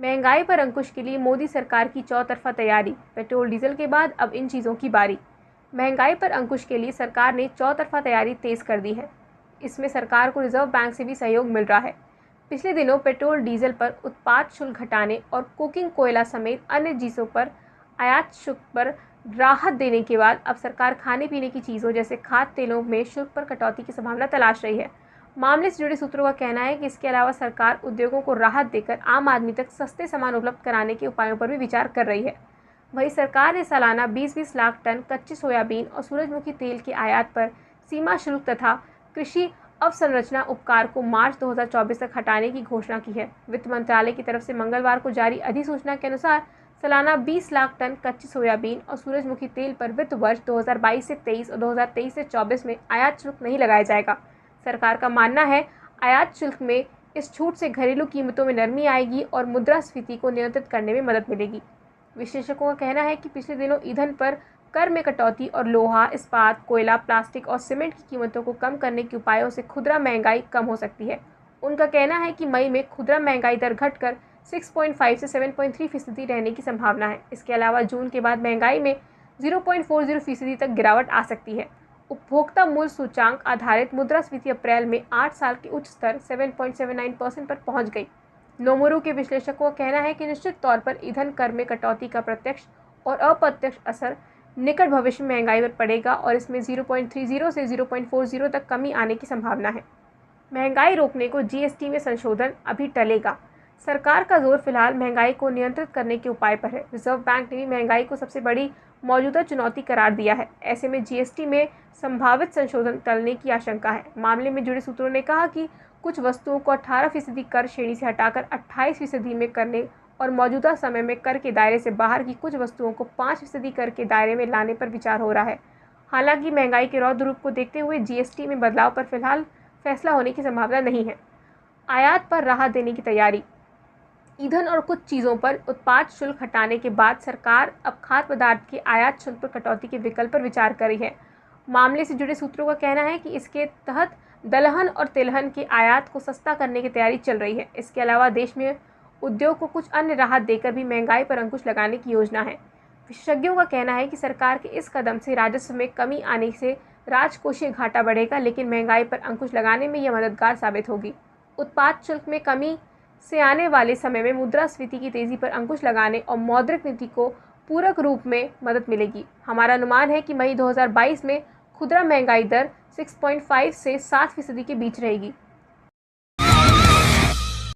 महंगाई पर अंकुश के लिए मोदी सरकार की चौतरफा तैयारी। पेट्रोल डीजल के बाद अब इन चीज़ों की बारी। महंगाई पर अंकुश के लिए सरकार ने चौतरफा तैयारी तेज कर दी है। इसमें सरकार को रिजर्व बैंक से भी सहयोग मिल रहा है। पिछले दिनों पेट्रोल डीजल पर उत्पाद शुल्क घटाने और कुकिंग कोयला समेत अन्य चीज़ों पर आयात शुल्क पर राहत देने के बाद अब सरकार खाने पीने की चीज़ों जैसे खाद्य तेलों में शुल्क पर कटौती की संभावना तलाश रही है। मामले से जुड़े सूत्रों का कहना है कि इसके अलावा सरकार उद्योगों को राहत देकर आम आदमी तक सस्ते सामान उपलब्ध कराने के उपायों पर भी विचार कर रही है। वहीं सरकार ने सालाना 20-20 लाख टन कच्चे सोयाबीन और सूरजमुखी तेल के आयात पर सीमा शुल्क तथा कृषि अवसंरचना उपकर को मार्च 2024 तक हटाने की घोषणा की है। वित्त मंत्रालय की तरफ से मंगलवार को जारी अधिसूचना के अनुसार सालाना 20 लाख टन कच्चे सोयाबीन और सूरजमुखी तेल पर वित्त वर्ष 2022 से 23 और 2023 से 24 में आयात शुल्क नहीं लगाया जाएगा। सरकार का मानना है आयात शुल्क में इस छूट से घरेलू कीमतों में नरमी आएगी और मुद्रास्फीति को नियंत्रित करने में मदद मिलेगी। विशेषज्ञों का कहना है कि पिछले दिनों ईंधन पर कर में कटौती और लोहा, इस्पात, कोयला, प्लास्टिक और सीमेंट की कीमतों को कम करने के उपायों से खुदरा महंगाई कम हो सकती है। उनका कहना है कि मई में खुदरा महंगाई दर घटकर 6.5 से 7.3% रहने की संभावना है। इसके अलावा जून के बाद महंगाई में 0.40% तक गिरावट आ सकती है। उपभोक्ता मूल्य सूचांक आधारित मुद्रास्फीति अप्रैल में 8 साल के उच्च स्तर 7.79% पर पहुंच गई। नोमोरू के विश्लेषकों का कहना है कि निश्चित तौर पर ईंधन कर में कटौती का प्रत्यक्ष और अप्रत्यक्ष असर निकट भविष्य में महंगाई पर पड़ेगा और इसमें 0.30 से 0.40 तक कमी आने की संभावना है। महंगाई रोकने को जीएसटी में संशोधन अभी टलेगा। सरकार का जोर फिलहाल महंगाई को नियंत्रित करने के उपाय पर है। रिजर्व बैंक ने भी महंगाई को सबसे बड़ी मौजूदा चुनौती करार दिया है। ऐसे में जीएसटी में संभावित संशोधन टलने की आशंका है। मामले में जुड़े सूत्रों ने कहा कि कुछ वस्तुओं को 18% कर श्रेणी से हटाकर 28% में करने और मौजूदा समय में कर के दायरे से बाहर की कुछ वस्तुओं को 5% कर के दायरे में लाने पर विचार हो रहा है। हालांकि महंगाई के रौद्र रूप को देखते हुए जीएसटी में बदलाव पर फिलहाल फैसला होने की संभावना नहीं है। आयात पर राहत देने की तैयारी। ईंधन और कुछ चीज़ों पर उत्पाद शुल्क हटाने के बाद सरकार अब खाद्य पदार्थ के आयात शुल्क पर कटौती के विकल्प पर विचार कर रही है। मामले से जुड़े सूत्रों का कहना है कि इसके तहत दलहन और तिलहन के आयात को सस्ता करने की तैयारी चल रही है। इसके अलावा देश में उद्योग को कुछ अन्य राहत देकर भी महंगाई पर अंकुश लगाने की योजना है। विशेषज्ञों का कहना है कि सरकार के इस कदम से राजस्व में कमी आने से राजकोषीय घाटा बढ़ेगा, लेकिन महंगाई पर अंकुश लगाने में यह मददगार साबित होगी। उत्पाद शुल्क में कमी से आने वाले समय में मुद्रास्फीति की तेजी पर अंकुश लगाने और मौद्रिक नीति को पूरक रूप में मदद मिलेगी। हमारा अनुमान है कि मई 2022 में खुदरा महंगाई दर 6.5 से 7% के बीच रहेगी।